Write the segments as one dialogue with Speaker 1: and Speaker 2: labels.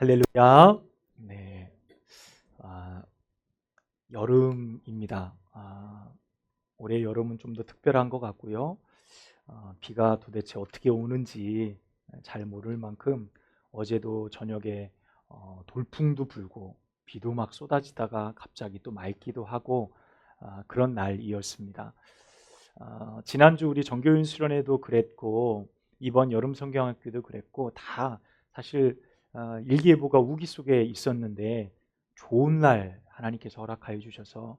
Speaker 1: 할렐루야. 네. 아, 여름입니다. 올해 여름은 좀 더 특별한 것 같고요. 비가 도대체 어떻게 오는지 잘 모를 만큼 어제도 저녁에 돌풍도 불고 비도 막 쏟아지다가 갑자기 또 맑기도 하고 그런 날이었습니다. 지난주 우리 정교인 수련회도 그랬고 이번 여름 성경학교도 그랬고 다 사실 일기예보가 우기 속에 있었는데 좋은 날 하나님께서 허락하여 주셔서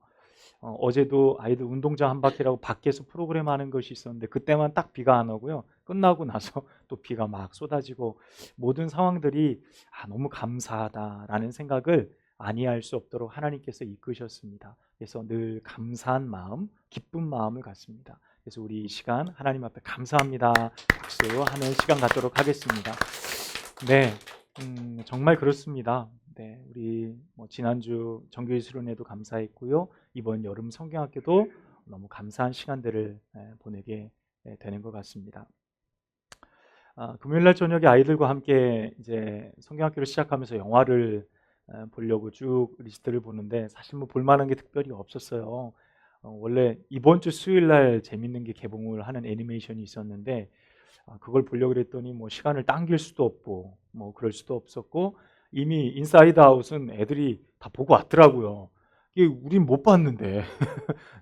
Speaker 1: 어제도 아이들 운동장 한 바퀴라고 밖에서 프로그램 하는 것이 있었는데 그때만 딱 비가 안 오고요. 끝나고 나서 또 비가 막 쏟아지고 모든 상황들이 너무 감사하다라는 생각을 아니할 수 없도록 하나님께서 이끄셨습니다. 그래서 늘 감사한 마음, 기쁜 마음을 갖습니다. 그래서 우리 이 시간 하나님 앞에 감사합니다 박수하는 시간 갖도록 하겠습니다. 네, 정말 그렇습니다. 네, 우리 지난주 정규일 수련회도 감사했고요. 이번 여름 성경학교도 너무 감사한 시간들을 보내게 되는 것 같습니다. 금요일 날 저녁에 아이들과 함께 이제 성경학교를 시작하면서 영화를 보려고 쭉 리스트를 보는데 사실 뭐 볼만한 게 특별히 없었어요. 원래 이번 주 수요일 날 재밌는 게 개봉을 하는 애니메이션이 있었는데 그걸 보려고 그랬더니 뭐 시간을 당길 수도 없고 뭐 그럴 수도 없었고 이미 인사이드 아웃은 애들이 다 보고 왔더라고요. 이게 우린 못 봤는데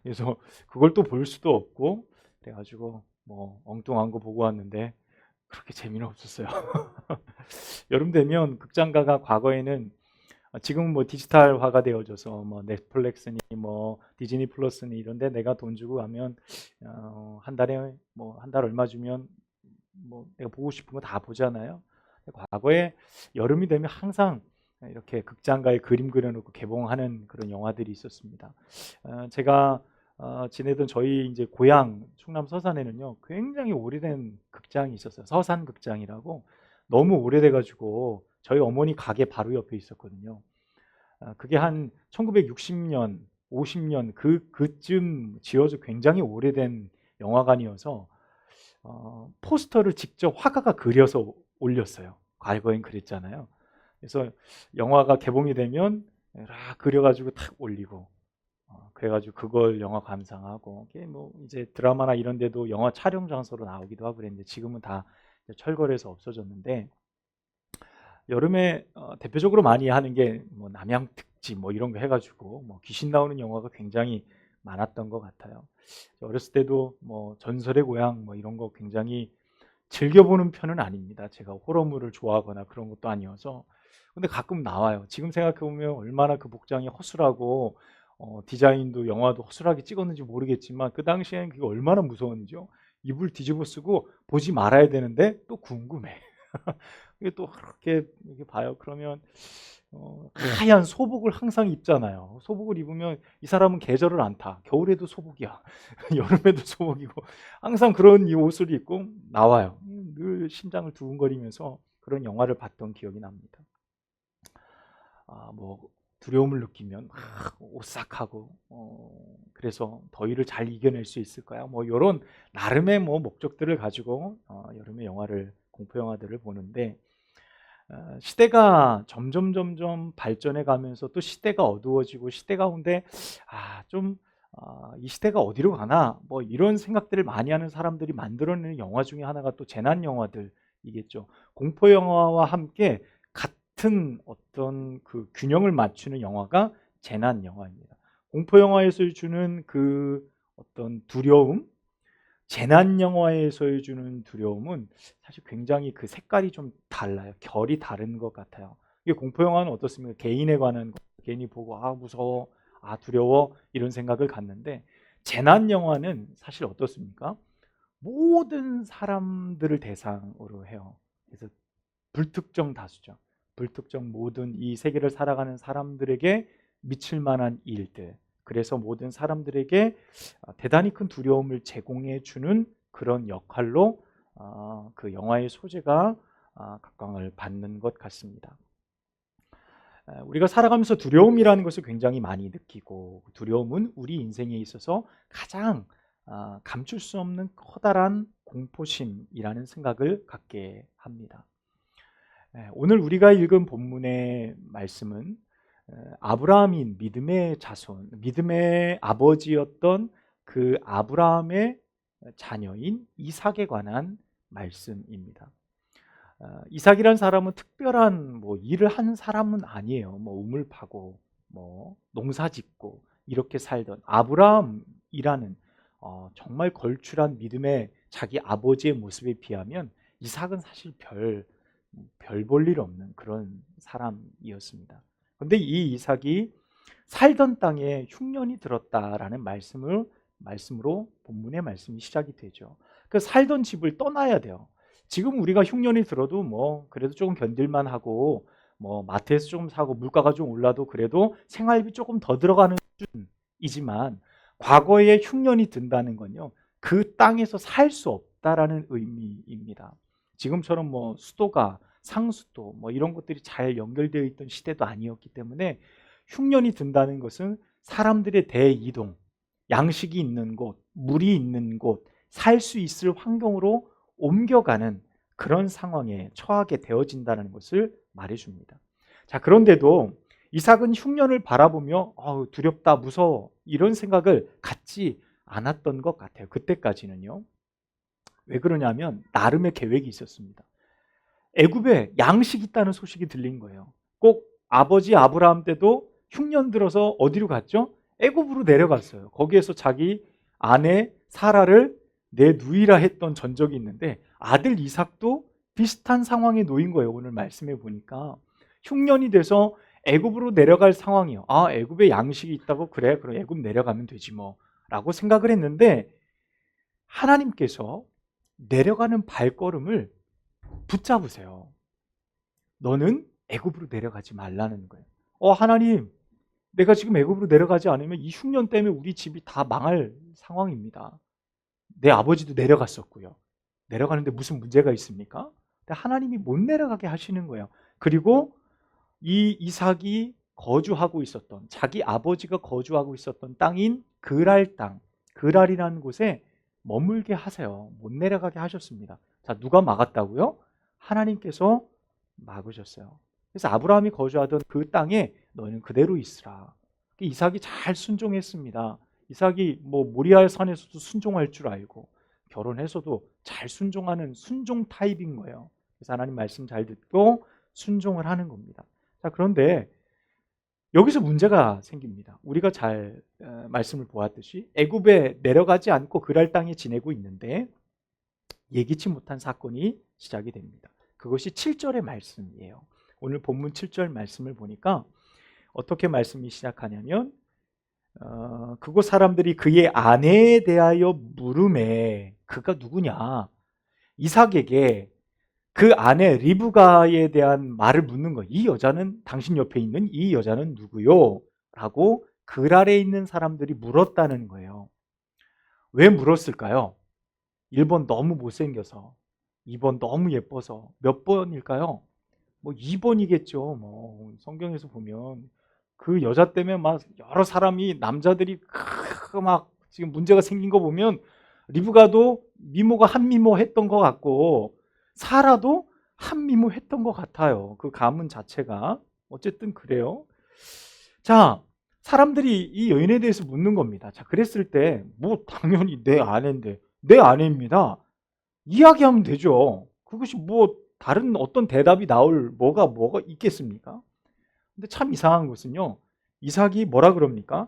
Speaker 1: 그래서 그걸 또 볼 수도 없고 그래가지고 뭐 엉뚱한 거 보고 왔는데 그렇게 재미는 없었어요. 여름 되면 극장가가 과거에는 지금은 뭐 디지털화가 되어져서 뭐 넷플릭스니 뭐 디즈니 플러스니 이런데 내가 돈 주고 가면 한 달에 뭐 한 달 얼마 주면 뭐 내가 보고 싶은 거 다 보잖아요. 과거에 여름이 되면 항상 이렇게 극장가에 그림 그려놓고 개봉하는 그런 영화들이 있었습니다. 제가 지내던 저희 이제 고향 충남 서산에는요 굉장히 오래된 극장이 있었어요. 서산 극장이라고 너무 오래돼가지고 저희 어머니 가게 바로 옆에 있었거든요. 그게 한 1960년, 50년 그쯤 지어져 굉장히 오래된 영화관이어서 포스터를 직접 화가가 그려서 올렸어요. 과거엔 그랬잖아요. 그래서 영화가 개봉이 되면 막 그려가지고 탁 올리고 그래가지고 그걸 영화 감상하고 이게 뭐 이제 드라마나 이런 데도 영화 촬영 장소로 나오기도 하고 그랬는데 지금은 다 철거해서 없어졌는데 여름에 대표적으로 많이 하는 게 뭐 남양 특집 뭐 이런 거 해가지고 뭐 귀신 나오는 영화가 굉장히 많았던 것 같아요. 어렸을 때도 뭐 전설의 고향 뭐 이런 거 굉장히 즐겨보는 편은 아닙니다. 제가 호러물을 좋아하거나 그런 것도 아니어서. 근데 가끔 나와요. 지금 생각해보면 얼마나 그 복장이 허술하고 디자인도 영화도 허술하게 찍었는지 모르겠지만 그 당시엔 그게 얼마나 무서웠는지요. 이불 뒤집어 쓰고 보지 말아야 되는데 또 궁금해. 이게 또 그렇게 이렇게 봐요. 그러면 하얀 소복을 항상 입잖아요. 소복을 입으면 이 사람은 계절을 안 타. 겨울에도 소복이야. 여름에도 소복이고 항상 그런 이 옷을 입고 나와요. 늘 심장을 두근거리면서 그런 영화를 봤던 기억이 납니다. 뭐 두려움을 느끼면 막 오싹하고 그래서 더위를 잘 이겨낼 수 있을까요? 뭐 이런 나름의 뭐 목적들을 가지고 여름에 영화를 공포 영화들을 보는데 시대가 점점 발전해 가면서 또 시대가 어두워지고 시대 가운데 좀 이 시대가 어디로 가나 뭐 이런 생각들을 많이 하는 사람들이 만들어내는 영화 중에 하나가 또 재난 영화들이겠죠. 공포 영화와 함께 같은 어떤 그 균형을 맞추는 영화가 재난 영화입니다. 공포 영화에서 주는 그 어떤 두려움, 재난 영화에서 주는 두려움은 사실 굉장히 그 색깔이 좀 달라요. 결이 다른 것 같아요. 이게 공포 영화는 어떻습니까? 개인에 관한 거, 개인이 보고 무서워, 두려워 이런 생각을 갖는데 재난 영화는 사실 어떻습니까? 모든 사람들을 대상으로 해요. 그래서 불특정 다수죠. 불특정 모든 이 세계를 살아가는 사람들에게 미칠 만한 일들. 그래서 모든 사람들에게 대단히 큰 두려움을 제공해 주는 그런 역할로 그 영화의 소재가 각광을 받는 것 같습니다. 우리가 살아가면서 두려움이라는 것을 굉장히 많이 느끼고 두려움은 우리 인생에 있어서 가장 감출 수 없는 커다란 공포심이라는 생각을 갖게 합니다. 오늘 우리가 읽은 본문의 말씀은 아브라함인 믿음의 자손, 믿음의 아버지였던 그 아브라함의 자녀인 이삭에 관한 말씀입니다. 이삭이란 사람은 특별한 일을 한 사람은 아니에요. 우물 파고 농사 짓고 이렇게 살던 아브라함이라는 정말 걸출한 믿음의 자기 아버지의 모습에 비하면 이삭은 사실 별 볼 일 없는 그런 사람이었습니다. 그런데 이 이삭이 살던 땅에 흉년이 들었다라는 말씀으로 본문의 말씀이 시작이 되죠. 그 살던 집을 떠나야 돼요. 지금 우리가 흉년이 들어도 그래도 조금 견딜만 하고 마트에서 조금 사고 물가가 좀 올라도 그래도 생활비 조금 더 들어가는 수준이지만 과거에 흉년이 든다는 건요, 그 땅에서 살 수 없다라는 의미입니다. 지금처럼 수도가 상수도 이런 것들이 잘 연결되어 있던 시대도 아니었기 때문에 흉년이 든다는 것은 사람들의 대이동, 양식이 있는 곳, 물이 있는 곳, 살 수 있을 환경으로 옮겨가는 그런 상황에 처하게 되어진다는 것을 말해줍니다. 자, 그런데도 이삭은 흉년을 바라보며 두렵다, 무서워 이런 생각을 갖지 않았던 것 같아요. 그때까지는요. 왜 그러냐면 나름의 계획이 있었습니다. 애굽에 양식이 있다는 소식이 들린 거예요. 꼭 아버지 아브라함 때도 흉년 들어서 어디로 갔죠? 애굽으로 내려갔어요. 거기에서 자기 아내 사라를 내 누이라 했던 전적이 있는데 아들 이삭도 비슷한 상황에 놓인 거예요. 오늘 말씀해 보니까 흉년이 돼서 애굽으로 내려갈 상황이에요. 애굽에 양식이 있다고? 그래, 그럼 애굽 내려가면 되지 라고 생각을 했는데 하나님께서 내려가는 발걸음을 붙잡으세요. 너는 애굽으로 내려가지 말라는 거예요. 하나님, 내가 지금 애굽으로 내려가지 않으면 이 흉년 때문에 우리 집이 다 망할 상황입니다. 내 아버지도 내려갔었고요. 내려가는데 무슨 문제가 있습니까? 근데 하나님이 못 내려가게 하시는 거예요. 그리고 이 이삭이 거주하고 있었던, 자기 아버지가 거주하고 있었던 땅인 그랄 땅, 그랄이라는 곳에 머물게 하세요. 못 내려가게 하셨습니다. 자, 누가 막았다고요? 하나님께서 막으셨어요. 그래서 아브라함이 거주하던 그 땅에 너는 그대로 있으라. 이삭이 잘 순종했습니다. 이삭이 모리아 산에서도 순종할 줄 알고 결혼해서도 잘 순종하는 순종 타입인 거예요. 그래서 하나님 말씀 잘 듣고 순종을 하는 겁니다. 자, 그런데 여기서 문제가 생깁니다. 우리가 잘 말씀을 보았듯이 애굽에 내려가지 않고 그랄 땅에 지내고 있는데 예기치 못한 사건이 시작이 됩니다. 그것이 7절의 말씀이에요. 오늘 본문 7절 말씀을 보니까 어떻게 말씀이 시작하냐면 그곳 사람들이 그의 아내에 대하여 물음에, 그가 누구냐? 이삭에게 그 아내 리브가에 대한 말을 묻는 거예요. 이 여자는, 당신 옆에 있는 이 여자는 누구요? 라고 그랄에 있는 사람들이 물었다는 거예요. 왜 물었을까요? 1번 너무 못생겨서, 2번 너무 예뻐서. 몇 번일까요? 2번이겠죠. 성경에서 보면 그 여자 때문에 막 여러 사람이, 남자들이 막 지금 문제가 생긴 거 보면 리브가도 미모가 한미모 했던 것 같고 사라도 한미모 했던 것 같아요. 그 가문 자체가. 어쨌든 그래요. 자, 사람들이 이 여인에 대해서 묻는 겁니다. 자, 그랬을 때 당연히 내 아내인데, 내 아내입니다, 이야기하면 되죠. 그것이 다른 어떤 대답이 나올 뭐가 있겠습니까? 근데 참 이상한 것은요, 이삭이 뭐라 그럽니까?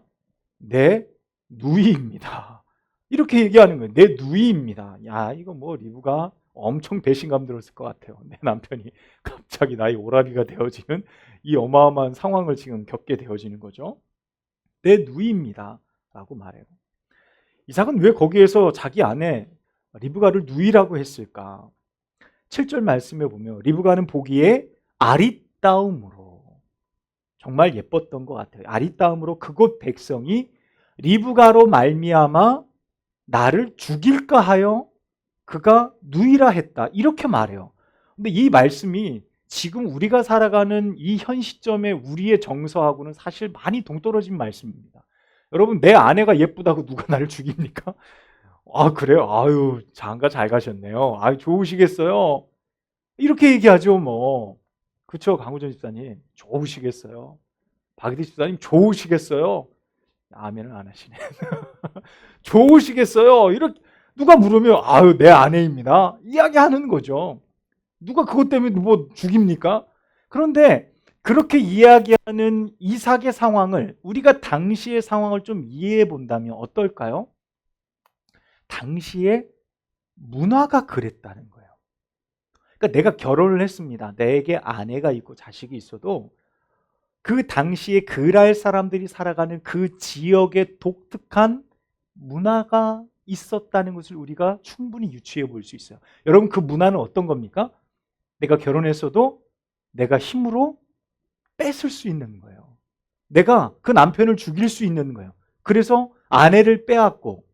Speaker 1: 내 누이입니다. 이렇게 얘기하는 거예요. 내 누이입니다. 야, 이거 리브가 엄청 배신감 들었을 것 같아요. 내 남편이 갑자기 나의 오라비가 되어지는 이 어마어마한 상황을 지금 겪게 되어지는 거죠. 내 누이입니다 라고 말해요. 이삭은 왜 거기에서 자기 아내 리브가를 누이라고 했을까? 7절 말씀에 보면 리브가는 보기에 아리따움으로, 정말 예뻤던 것 같아요. 아리따움으로 그곳 백성이 리브가로 말미암아 나를 죽일까 하여 그가 누이라 했다, 이렇게 말해요. 근데 이 말씀이 지금 우리가 살아가는 이 현 시점에 우리의 정서하고는 사실 많이 동떨어진 말씀입니다. 여러분, 내 아내가 예쁘다고 누가 나를 죽입니까? 그래요? 아유, 장가 잘 가셨네요. 좋으시겠어요? 이렇게 얘기하죠. 그쵸, 강우정 집사님 좋으시겠어요. 박희대 집사님 좋으시겠어요. 아멘을 안 하시네. 좋으시겠어요. 이렇게 누가 물으면 아유 내 아내입니다. 이야기하는 거죠. 누가 그것 때문에 뭐 죽입니까? 그런데 그렇게 이야기하는 이삭의 상황을 우리가 당시의 상황을 좀 이해해 본다면 어떨까요? 당시의 문화가 그랬다는 거예요. 그러니까 내가 결혼을 했습니다. 내게 아내가 있고 자식이 있어도 그 당시에 그랄 사람들이 살아가는 그 지역의 독특한 문화가 있었다는 것을 우리가 충분히 유추해 볼 수 있어요. 여러분, 그 문화는 어떤 겁니까? 내가 결혼했어도 내가 힘으로 뺏을 수 있는 거예요. 내가 그 남편을 죽일 수 있는 거예요. 그래서 아내를 빼앗고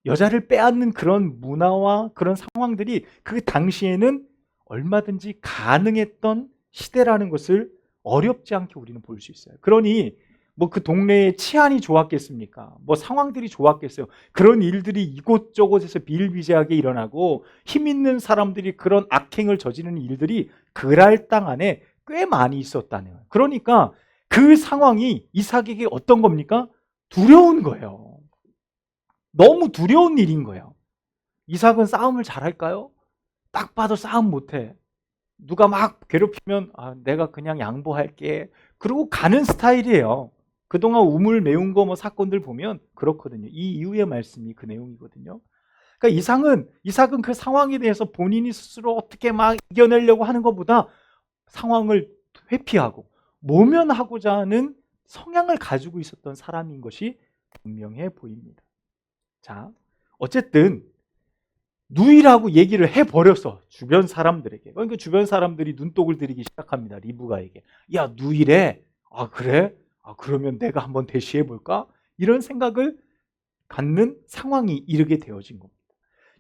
Speaker 1: 여자를 빼앗는 그런 문화와 그런 상황들이 그 당시에는 얼마든지 가능했던 시대라는 것을 어렵지 않게 우리는 볼 수 있어요. 그러니 뭐 그 동네의 치안이 좋았겠습니까? 뭐 상황들이 좋았겠어요? 그런 일들이 이곳저곳에서 비일비재하게 일어나고 힘 있는 사람들이 그런 악행을 저지르는 일들이 그랄 땅 안에 꽤 많이 있었다는 거예요. 그러니까 그 상황이 이삭에게 어떤 겁니까? 두려운 거예요. 너무 두려운 일인 거예요. 이삭은 싸움을 잘할까요? 딱 봐도 싸움 못해. 누가 막 괴롭히면 내가 그냥 양보할게. 그러고 가는 스타일이에요. 그동안 우물 메운 거 뭐 사건들 보면 그렇거든요. 이 이후의 말씀이 그 내용이거든요. 그러니까 이삭은 그 상황에 대해서 본인이 스스로 어떻게 막 이겨내려고 하는 것보다 상황을 회피하고 모면하고자 하는 성향을 가지고 있었던 사람인 것이 분명해 보입니다. 자, 어쨌든 누이라고 얘기를 해버렸어. 주변 사람들에게. 그러니까 주변 사람들이 눈독을 들이기 시작합니다. 리브가에게. 야, 누이래? 아, 그래? 아, 그러면 내가 한번 대시해볼까? 이런 생각을 갖는 상황이 이르게 되어진 겁니다.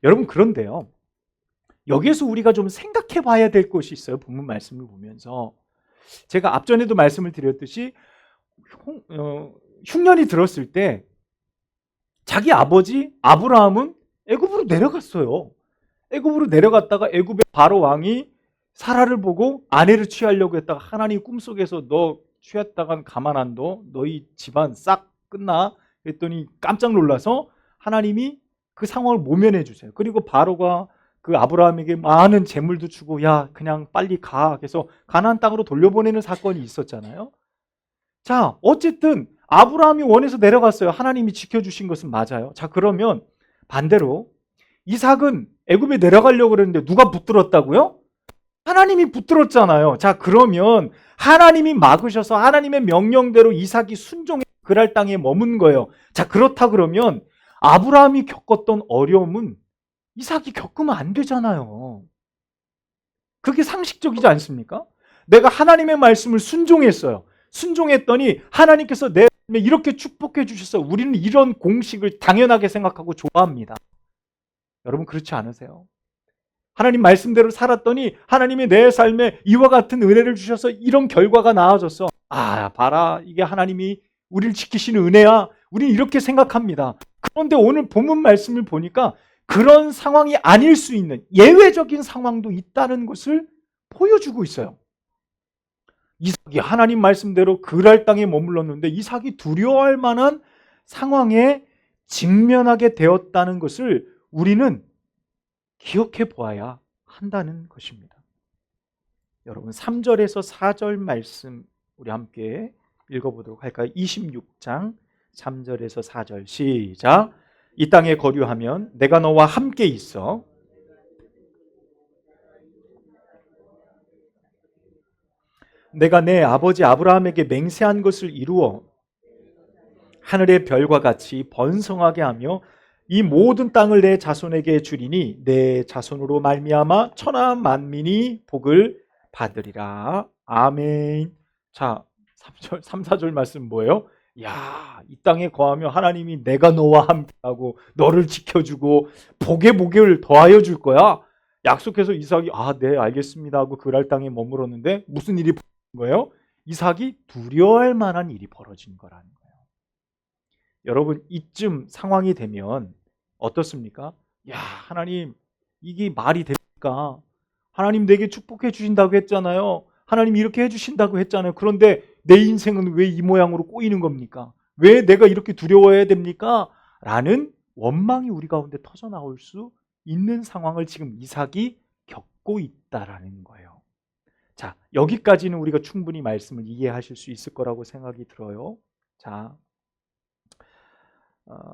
Speaker 1: 여러분, 그런데요. 여기에서 우리가 좀 생각해 봐야 될 것이 있어요. 본문 말씀을 보면서. 제가 앞전에도 말씀을 드렸듯이 흉년이 들었을 때 자기 아버지 아브라함은 애굽으로 내려갔어요. 애굽으로 내려갔다가 애굽의 바로 왕이 사라를 보고 아내를 취하려고 했다가 하나님 꿈속에서 너 취했다간 가만 안 둬. 너희 집안 싹 끝나. 그랬더니 깜짝 놀라서 하나님이 그 상황을 모면해 주세요. 그리고 바로가 그 아브라함에게 많은 재물도 주고 야 그냥 빨리 가. 그래서 가나안 땅으로 돌려보내는 사건이 있었잖아요. 자, 어쨌든 아브라함이 원해서 내려갔어요. 하나님이 지켜주신 것은 맞아요. 자, 그러면 반대로 이삭은 애굽에 내려가려고 그랬는데 누가 붙들었다고요? 하나님이 붙들었잖아요. 자, 그러면 하나님이 막으셔서 하나님의 명령대로 이삭이 순종해 그랄 땅에 머문 거예요. 자, 그렇다 그러면 아브라함이 겪었던 어려움은 이삭이 겪으면 안 되잖아요. 그게 상식적이지 않습니까? 내가 하나님의 말씀을 순종했어요. 순종했더니 하나님께서 내 삶에 이렇게 축복해 주셨어요. 우리는 이런 공식을 당연하게 생각하고 좋아합니다. 여러분 그렇지 않으세요? 하나님 말씀대로 살았더니 하나님이 내 삶에 이와 같은 은혜를 주셔서 이런 결과가 나아졌어. 아, 봐라. 이게 하나님이 우리를 지키시는 은혜야. 우리는 이렇게 생각합니다. 그런데 오늘 본문 말씀을 보니까 그런 상황이 아닐 수 있는 예외적인 상황도 있다는 것을 보여주고 있어요. 이삭이 하나님 말씀대로 그랄 땅에 머물렀는데 이삭이 두려워할 만한 상황에 직면하게 되었다는 것을 우리는 기억해 보아야 한다는 것입니다. 여러분 3절에서 4절 말씀 우리 함께 읽어보도록 할까요? 26장 3절에서 4절 시작. 이 땅에 거류하면 내가 너와 함께 있어 내가 내 아버지 아브라함에게 맹세한 것을 이루어 하늘의 별과 같이 번성하게 하며 이 모든 땅을 내 자손에게 주리니 내 자손으로 말미암아 천하 만민이 복을 받으리라. 아멘. 자, 3, 4절 말씀 뭐예요? 야, 이 땅에 거하며 하나님이 내가 너와 함께하고 너를 지켜주고 복을 더하여 줄 거야. 약속해서 이삭이 네 알겠습니다 하고 그랄 땅에 머물었는데 무슨 일이 벌어진 거예요? 이삭이 두려워할 만한 일이 벌어진 거라는 거예요. 여러분 이쯤 상황이 되면 어떻습니까? 야, 하나님 이게 말이 됩니까? 하나님 내게 축복해 주신다고 했잖아요. 하나님이 이렇게 해주신다고 했잖아요. 그런데 내 인생은 왜 이 모양으로 꼬이는 겁니까? 왜 내가 이렇게 두려워해야 됩니까? 라는 원망이 우리 가운데 터져 나올 수 있는 상황을 지금 이삭이 겪고 있다라는 거예요. 자, 여기까지는 우리가 충분히 말씀을 이해하실 수 있을 거라고 생각이 들어요. 자,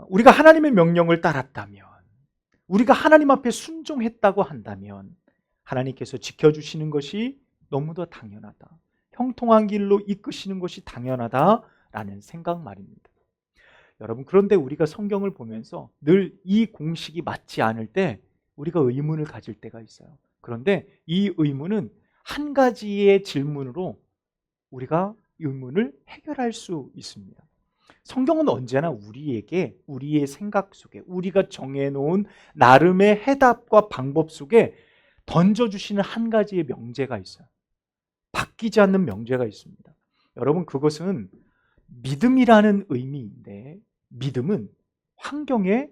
Speaker 1: 우리가 하나님의 명령을 따랐다면, 우리가 하나님 앞에 순종했다고 한다면 하나님께서 지켜주시는 것이 너무도 당연하다. 형통한 길로 이끄시는 것이 당연하다라는 생각 말입니다. 여러분, 그런데 우리가 성경을 보면서 늘 이 공식이 맞지 않을 때 우리가 의문을 가질 때가 있어요. 그런데 이 의문은 한 가지의 질문으로 우리가 의문을 해결할 수 있습니다. 성경은 언제나 우리에게 우리의 생각 속에 우리가 정해놓은 나름의 해답과 방법 속에 던져주시는 한 가지의 명제가 있어요. 바뀌지 않는 명제가 있습니다. 여러분, 그것은 믿음이라는 의미인데, 믿음은 환경에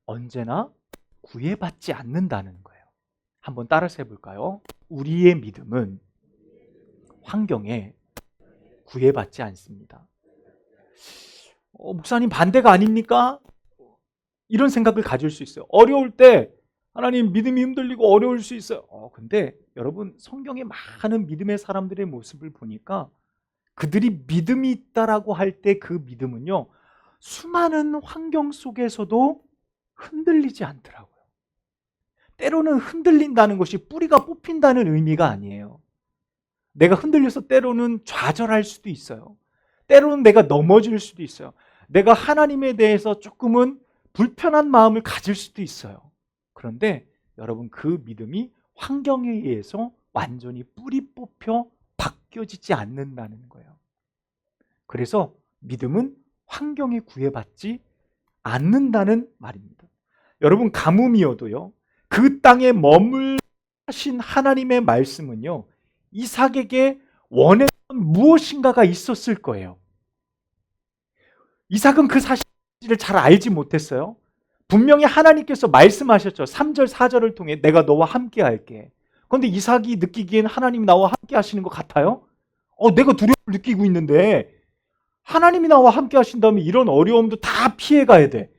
Speaker 1: 언제나 구애받지 않는다는 거예요. 한번 따라서 해볼까요? 우리의 믿음은 환경에 구애받지 않습니다. 목사님, 반대가 아닙니까? 이런 생각을 가질 수 있어요. 어려울 때 하나님, 믿음이 흔들리고 어려울 수 있어요. 근데 여러분, 성경에 많은 믿음의 사람들의 모습을 보니까 그들이 믿음이 있다라고 할 때 그 믿음은요, 수많은 환경 속에서도 흔들리지 않더라고요. 때로는 흔들린다는 것이 뿌리가 뽑힌다는 의미가 아니에요. 내가 흔들려서 때로는 좌절할 수도 있어요. 때로는 내가 넘어질 수도 있어요. 내가 하나님에 대해서 조금은 불편한 마음을 가질 수도 있어요. 그런데 여러분, 그 믿음이 환경에 의해서 완전히 뿌리 뽑혀 바뀌어지지 않는다는 거예요. 그래서 믿음은 환경에 구애받지 않는다는 말입니다. 여러분, 가뭄이어도요, 그 땅에 머물하신 하나님의 말씀은요, 이삭에게 원했던 무엇인가가 있었을 거예요. 이삭은 그 사실을 잘 알지 못했어요. 분명히 하나님께서 말씀하셨죠. 3절 4절을 통해 내가 너와 함께 할게. 그런데 이삭이 느끼기엔 하나님이 나와 함께 하시는 것 같아요? 내가 두려움을 느끼고 있는데 하나님이 나와 함께 하신다면 이런 어려움도 다 피해가야 돼.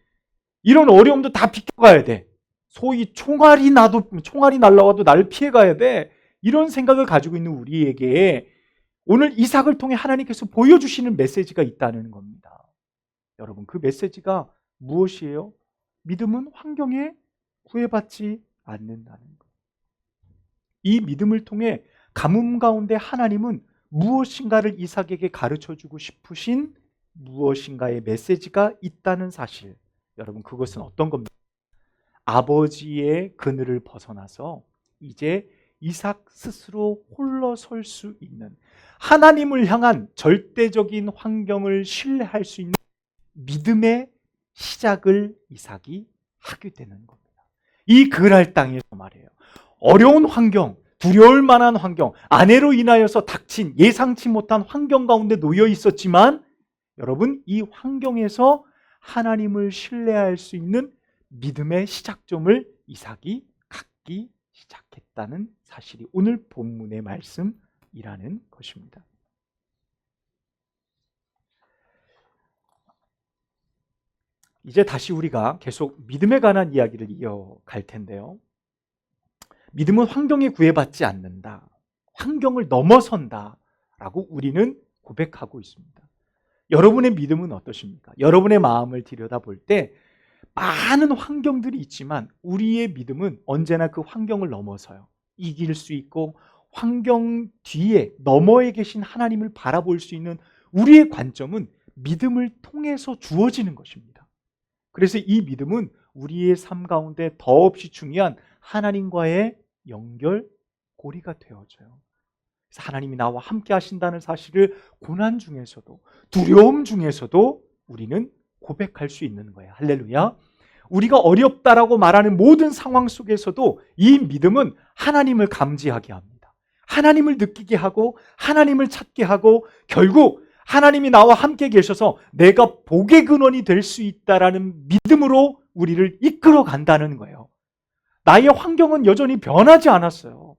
Speaker 1: 이런 어려움도 다 비켜가야 돼. 소위 총알이 날라와도 나를 피해가야 돼. 이런 생각을 가지고 있는 우리에게 오늘 이삭을 통해 하나님께서 보여주시는 메시지가 있다는 겁니다. 여러분, 그 메시지가 무엇이에요? 믿음은 환경에 구애받지 않는다는 것. 이 믿음을 통해 가뭄 가운데 하나님은 무엇인가를 이삭에게 가르쳐주고 싶으신 무엇인가의 메시지가 있다는 사실. 여러분, 그것은 어떤 겁니까? 아버지의 그늘을 벗어나서 이제 이삭 스스로 홀로 설 수 있는, 하나님을 향한 절대적인 환경을 신뢰할 수 있는 믿음의 시작을 이삭이 하게 되는 겁니다. 이 그랄 땅에서 말이에요. 어려운 환경, 두려울 만한 환경, 아내로 인하여서 닥친 예상치 못한 환경 가운데 놓여 있었지만 여러분, 이 환경에서 하나님을 신뢰할 수 있는 믿음의 시작점을 이삭이 갖기 시작했다는 사실이 오늘 본문의 말씀이라는 것입니다. 이제 다시 우리가 계속 믿음에 관한 이야기를 이어갈 텐데요. 믿음은 환경에 구애받지 않는다, 환경을 넘어선다 라고 우리는 고백하고 있습니다. 여러분의 믿음은 어떠십니까? 여러분의 마음을 들여다볼 때 많은 환경들이 있지만 우리의 믿음은 언제나 그 환경을 넘어서요. 이길 수 있고 환경 뒤에 너머에 계신 하나님을 바라볼 수 있는 우리의 관점은 믿음을 통해서 주어지는 것입니다. 그래서 이 믿음은 우리의 삶 가운데 더없이 중요한 하나님과의 연결고리가 되어져요. 그래서 하나님이 나와 함께 하신다는 사실을 고난 중에서도, 두려움 중에서도 우리는 고백할 수 있는 거예요. 할렐루야. 우리가 어렵다라고 말하는 모든 상황 속에서도 이 믿음은 하나님을 감지하게 합니다. 하나님을 느끼게 하고 하나님을 찾게 하고 결국 하나님이 나와 함께 계셔서 내가 복의 근원이 될 수 있다라는 믿음으로 우리를 이끌어 간다는 거예요. 나의 환경은 여전히 변하지 않았어요.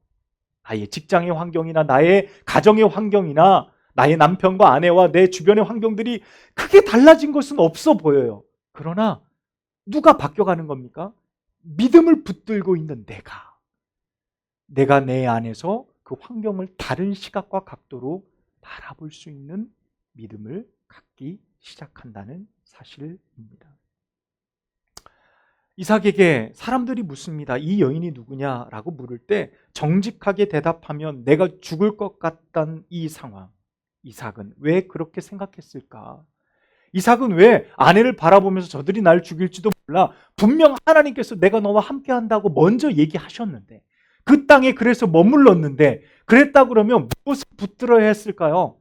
Speaker 1: 나의 직장의 환경이나 나의 가정의 환경이나 나의 남편과 아내와 내 주변의 환경들이 크게 달라진 것은 없어 보여요. 그러나 누가 바뀌어가는 겁니까? 믿음을 붙들고 있는 내가 내 안에서 그 환경을 다른 시각과 각도로 바라볼 수 있는 믿음을 갖기 시작한다는 사실입니다. 이삭에게 사람들이 묻습니다. 이 여인이 누구냐라고 물을 때 정직하게 대답하면 내가 죽을 것 같다는 이 상황. 이삭은 왜 그렇게 생각했을까? 이삭은 왜 아내를 바라보면서 저들이 날 죽일지도 몰라. 분명 하나님께서 내가 너와 함께 한다고 먼저 얘기하셨는데, 그 땅에 그래서 머물렀는데, 그랬다 그러면 무엇을 붙들어야 했을까요?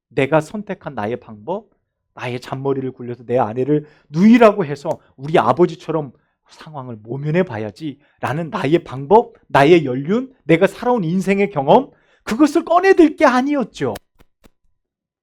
Speaker 1: 내가 선택한 나의 방법, 나의 잔머리를 굴려서 내 아내를 누이라고 해서 우리 아버지처럼 상황을 모면해 봐야지 라는 나의 방법, 나의 연륜, 내가 살아온 인생의 경험, 그것을 꺼내들 게 아니었죠.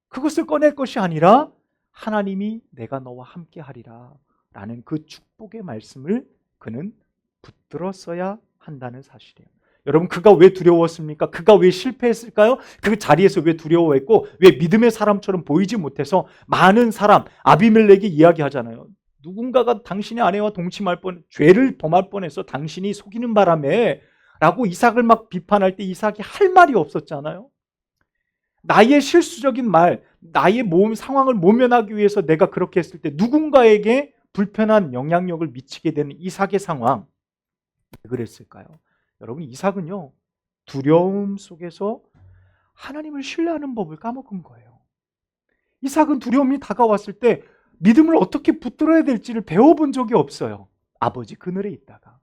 Speaker 1: 그것을 꺼낼 것이 아니라 하나님이 내가 너와 함께 하리라 라는 그 축복의 말씀을 그는 붙들었어야 한다는 사실이에요. 여러분, 그가 왜 두려웠습니까? 그가 왜 실패했을까요? 그 자리에서 왜 두려워했고 왜 믿음의 사람처럼 보이지 못해서 많은 사람, 아비멜렉이 이야기하잖아요. 누군가가 당신의 아내와 동침할 죄를 범할 뻔해서 당신이 속이는 바람에 라고 이삭을 막 비판할 때 이삭이 할 말이 없었잖아요. 나의 실수적인 말, 나의 상황을 모면하기 위해서 내가 그렇게 했을 때 누군가에게 불편한 영향력을 미치게 되는 이삭의 상황, 왜 그랬을까요? 여러분, 이삭은요, 두려움 속에서 하나님을 신뢰하는 법을 까먹은 거예요. 이삭은 두려움이 다가왔을 때 믿음을 어떻게 붙들어야 될지를 배워본 적이 없어요. 아버지 그늘에 있다가.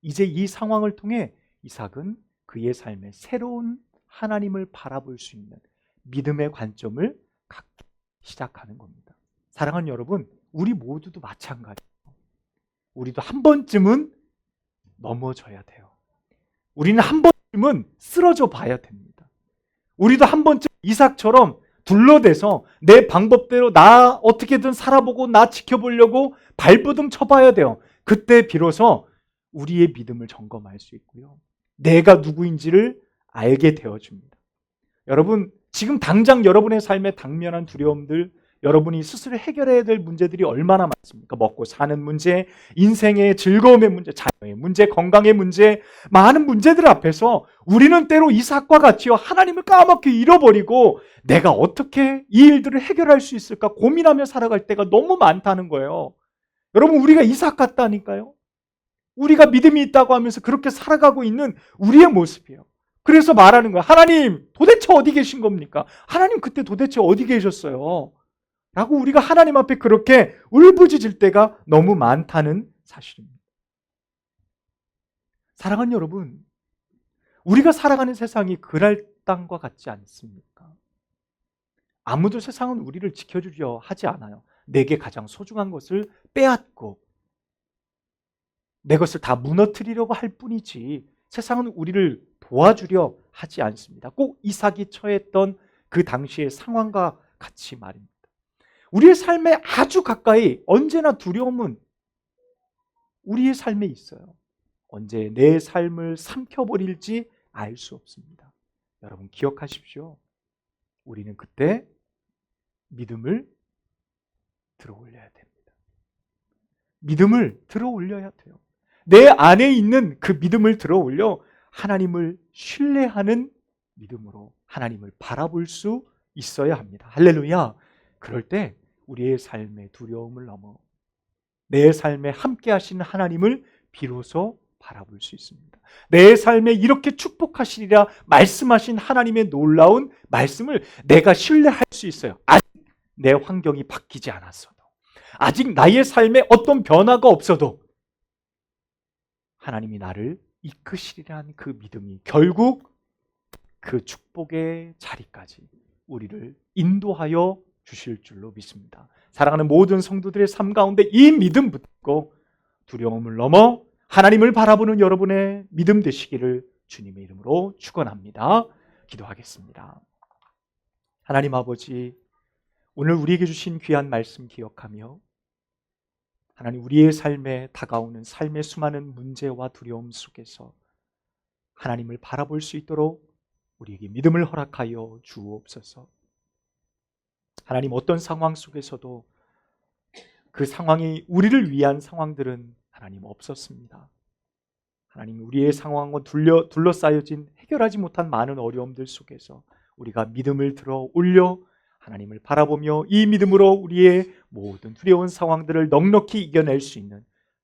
Speaker 1: 이제 이 상황을 통해 이삭은 그의 삶에 새로운 하나님을 바라볼 수 있는 믿음의 관점을 갖기 시작하는 겁니다. 사랑하는 여러분, 우리 모두도 마찬가지예요. 우리도 한 번쯤은 넘어져야 돼요. 우리는 한 번쯤은 쓰러져 봐야 됩니다. 우리도 한 번쯤 이삭처럼 둘러대서 내 방법대로 나 어떻게든 살아보고 나 지켜보려고 발버둥 쳐봐야 돼요. 그때 비로소 우리의 믿음을 점검할 수 있고요. 내가 누구인지를 알게 되어줍니다. 여러분, 지금 당장 여러분의 삶에 당면한 두려움들, 여러분이 스스로 해결해야 될 문제들이 얼마나 많습니까? 먹고 사는 문제, 인생의 즐거움의 문제, 자녀의 문제, 건강의 문제, 많은 문제들 앞에서 우리는 때로 이삭과 같이요, 하나님을 까맣게 잃어버리고 내가 어떻게 이 일들을 해결할 수 있을까 고민하며 살아갈 때가 너무 많다는 거예요. 여러분, 우리가 이삭 같다니까요. 우리가 믿음이 있다고 하면서 그렇게 살아가고 있는 우리의 모습이에요. 그래서 말하는 거야. 하나님, 도대체 어디 계신 겁니까? 하나님 그때 도대체 어디 계셨어요? 라고 우리가 하나님 앞에 그렇게 울부짖을 때가 너무 많다는 사실입니다. 사랑하는 여러분, 우리가 살아가는 세상이 그랄 땅과 같지 않습니까? 아무도 세상은 우리를 지켜주려 하지 않아요. 내게 가장 소중한 것을 빼앗고 내 것을 다 무너뜨리려고 할 뿐이지 세상은 우리를 도와주려 하지 않습니다. 꼭 이삭이 처했던 그 당시의 상황과 같이 말입니다. 우리의 삶에 아주 가까이 언제나 두려움은 우리의 삶에 있어요. 언제 내 삶을 삼켜버릴지 알 수 없습니다. 여러분 기억하십시오. 우리는 그때 믿음을 들어 올려야 됩니다. 믿음을 들어 올려야 돼요. 내 안에 있는 그 믿음을 들어 올려 하나님을 신뢰하는 믿음으로 하나님을 바라볼 수 있어야 합니다. 할렐루야. 그럴 때 우리의 삶의 두려움을 넘어 내 삶에 함께 하시는 하나님을 비로소 바라볼 수 있습니다. 내 삶에 이렇게 축복하시리라 말씀하신 하나님의 놀라운 말씀을 내가 신뢰할 수 있어요. 아직 내 환경이 바뀌지 않았어도, 아직 나의 삶에 어떤 변화가 없어도 하나님이 나를 이끄시리라는 그 믿음이 결국 그 축복의 자리까지 우리를 인도하여 주실 줄로 믿습니다. 사랑하는 모든 성도들의 삶 가운데 이 믿음 붙고 두려움을 넘어 하나님을 바라보는 여러분의 믿음 되시기를 주님의 이름으로 축원합니다. 기도하겠습니다. 하나님 아버지, 오늘 우리에게 주신 귀한 말씀 기억하며 하나님, 우리의 삶에 다가오는 삶의 수많은 문제와 두려움 속에서 하나님을 바라볼 수 있도록 우리에게 믿음을 허락하여 주옵소서. 하나님, 어떤 상황 속에서도 그 상황이 우리를 위한 상황들은 하나님 없었습니다. 하나님, 우리의 상황과 둘러싸여진 해결하지 못한 많은 어려움들 속에서 우리가 믿음을 들어 올려 하나님을 바라보며 이 믿음으로 우리의 모든 두려운 상황들을 넉넉히 이겨낼 수 있는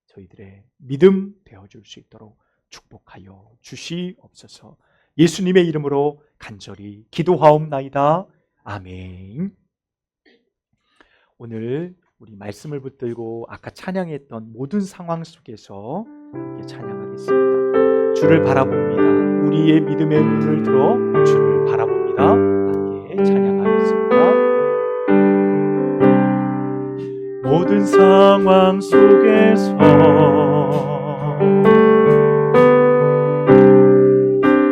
Speaker 1: 저희들의 믿음 되어줄 수 있도록 축복하여 주시옵소서. 예수님의 이름으로 간절히 기도하옵나이다. 아멘. 오늘 우리 말씀을 붙들고 아까 찬양했던 모든 상황 속에서 찬양하겠습니다. 주를 바라봅니다. 우리의 믿음의 눈을 들어 주를 바라봅니다. 함께 찬양하겠습니다. 모든 상황 속에서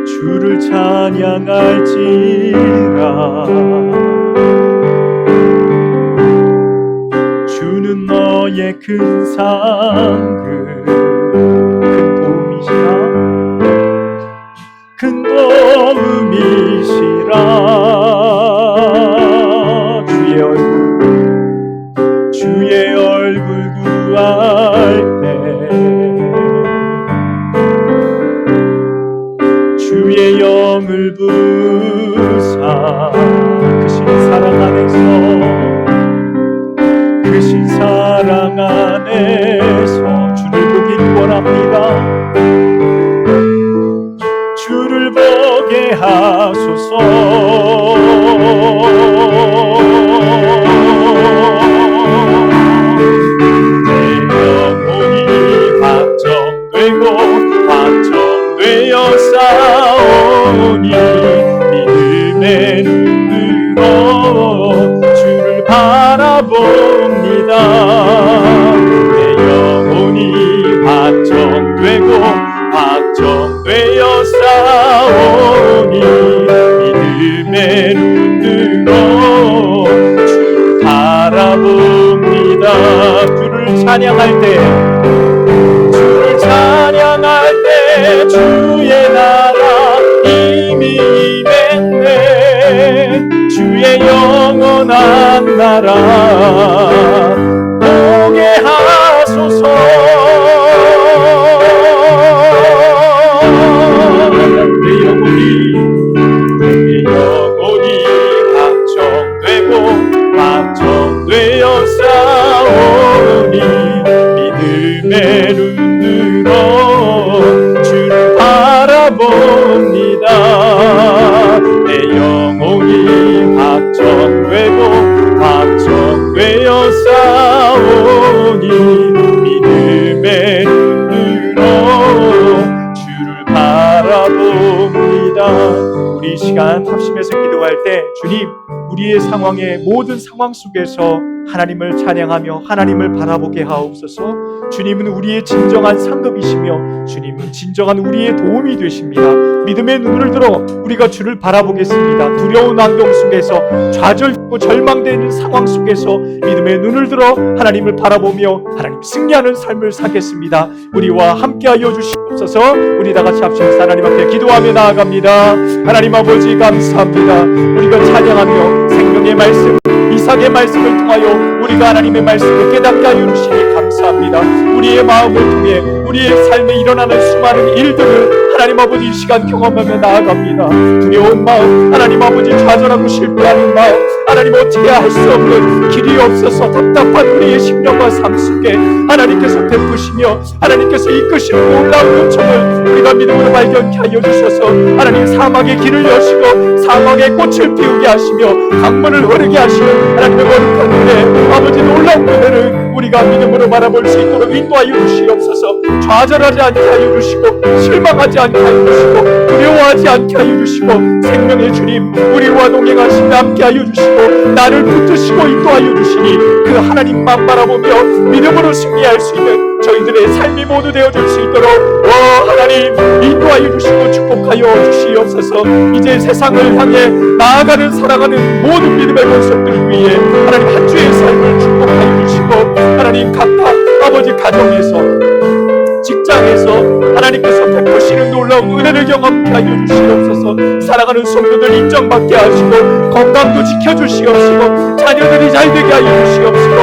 Speaker 1: 주를 찬양할지라. 주는 너의 큰 상급, 큰 도움이시라, 큰 도움이시라. 주의 얼굴 구할 때 주의 영을 부사 크신 사랑 안에서, 크신 사랑 안에서 주를 보길 원합니다. 주를 보게 하소서. 내 영혼이 확정되고 확정되어 싸우니 믿음의 눈으로 주를 바라봅니다. 내 영혼이 확정되고 확정되어 싸우니 믿음의 눈으로 주를 바라봅니다. 주를 찬양할 때, 주를 찬양할 때 주의 나라 이미 임했네. 주의 영원한 나라 보게 하소서. 내 영혼이 확정되고 확정되어 싸우니 믿음의 눈으로 주를 바라봅니다. 내 영혼이 확정되고 확정되어 싸우니 믿음의 눈으로 주를 바라봅니다. 우리 이 시간 합심해서 기도할 때, 주님, 우리의 상황의 모든 상황 속에서 하나님을 찬양하며 하나님을 바라보게 하옵소서. 주님은 우리의 진정한 상급이시며 주님은 진정한 우리의 도움이 되십니다. 믿음의 눈을 들어 우리가 주를 바라보겠습니다. 두려운 환경 속에서, 좌절되고 절망되는 상황 속에서 믿음의 눈을 들어 하나님을 바라보며 하나님 승리하는 삶을 살겠습니다. 우리와 함께하여 주시옵소서. 우리 다 같이 합심해서 하나님 앞에 기도하며 나아갑니다. 하나님 아버지 감사합니다. 우리가 찬양하며 생명의 말씀, 이삭의 말씀을 통하여 우리가 하나님의 말씀을 깨닫게 하여 주시니 감사합니다. 우리의 마음을 통해 우리의 삶에 일어나는 수많은 일들을 하나님 아버지 이 시간 경험하며 나아갑니다. 두려운 마음, 하나님 아버지 좌절하고 실패하는 마음, 하나님 어떻게 할 수 없는 길이 없어서 답답한 우리의 심령과 삶 속에 하나님께서 베푸시며 하나님께서 이끄시는 놀라운 은총을 우리가 믿음으로 발견케 하여 주셔서 하나님 사막의 길을 여시고 사막의 꽃을 피우게 하시며 강물을 흐르게 하시는 하나님의 거룩한 은혜, 아버지 놀라운 은혜를 우리가 믿음으로 바라볼 수 있도록 인도하여 주시옵소서. 좌절하지 않게 하여 주시고 실망하지 않게 하여 주시고 두려워하지 않게 하여 주시고 생명의 주님 우리와 동행하시며 함께 하여 주시고 나를 붙드시고 인도하여 주시니 그 하나님만 바라보며 믿음으로 승리할 수 있는 저희들의 삶이 모두 되어줄 수 있도록 하나님 인도하여 주시고 축복하여 주시옵소서. 이제 세상을 향해 나아가는 살아가는 모든 믿음의 권속들을 위해 하나님 한 주의 삶을 축복하여 주시고 하나님 각각 아버지 가정에서 직장에서 하나님께서 베푸시는 놀라운 은혜를 경험케 하여 주시옵소서. 살아가는 성도들 인정받게 하시고 건강도 지켜주시옵시고 자녀들이 잘되게 하여 주시옵시고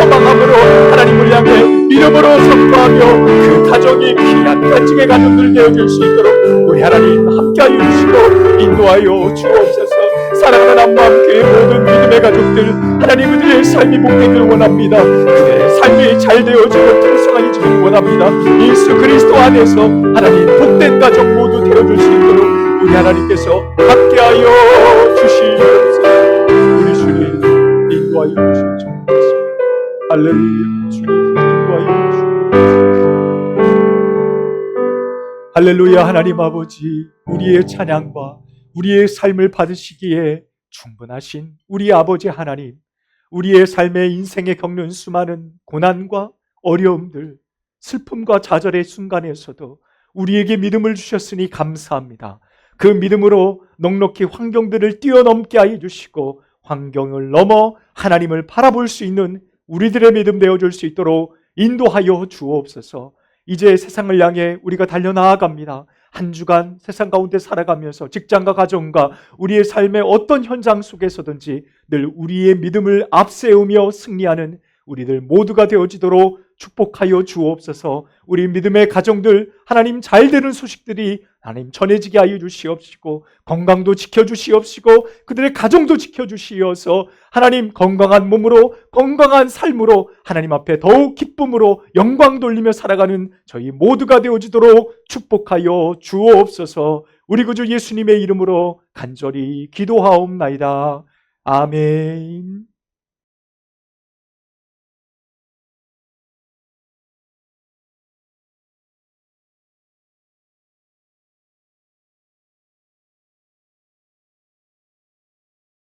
Speaker 1: 소망함으로 하나님을 향해 이름으로 선포하며 그 가정이 귀한 간증의 가정들 되어줄 수 있도록 우리 하나님 함께하여 주시고 인도하여 주옵소서. 사랑하는 안마함교회 모든 믿음의 가족들 하나님 그들의 삶이 복되기를 원합니다. 그들의 삶이 잘 되어지고 풍성해지기를 원합니다. 예수 그리스도 안에서 하나님 복된 가정 모두 되어줄 수 있도록 우리 하나님께서 함께하여 주시옵소서. 우리 주님 인도하여 주시옵소서. 할렐루야. 주님 인도하여 주시옵소서. 할렐루야. 하나님 아버지 우리의 찬양과 우리의 삶을 받으시기에 충분하신 우리 아버지 하나님, 우리의 삶의 인생에 겪는 수많은 고난과 어려움들, 슬픔과 좌절의 순간에서도 우리에게 믿음을 주셨으니 감사합니다. 그 믿음으로 넉넉히 환경들을 뛰어넘게 하여 주시고 환경을 넘어 하나님을 바라볼 수 있는 우리들의 믿음 되어줄 수 있도록 인도하여 주옵소서. 이제 세상을 향해 우리가 달려나아갑니다. 한 주간 세상 가운데 살아가면서 직장과 가정과 우리의 삶의 어떤 현장 속에서든지 늘 우리의 믿음을 앞세우며 승리하는 우리들 모두가 되어지도록 축복하여 주옵소서. 우리 믿음의 가정들 하나님 잘 되는 소식들이 하나님 전해지게 하여 주시옵시고 건강도 지켜주시옵시고 그들의 가정도 지켜주시어서 하나님 건강한 몸으로 건강한 삶으로 하나님 앞에 더욱 기쁨으로 영광 돌리며 살아가는 저희 모두가 되어지도록 축복하여 주옵소서. 우리 구주 예수님의 이름으로 간절히 기도하옵나이다. 아멘.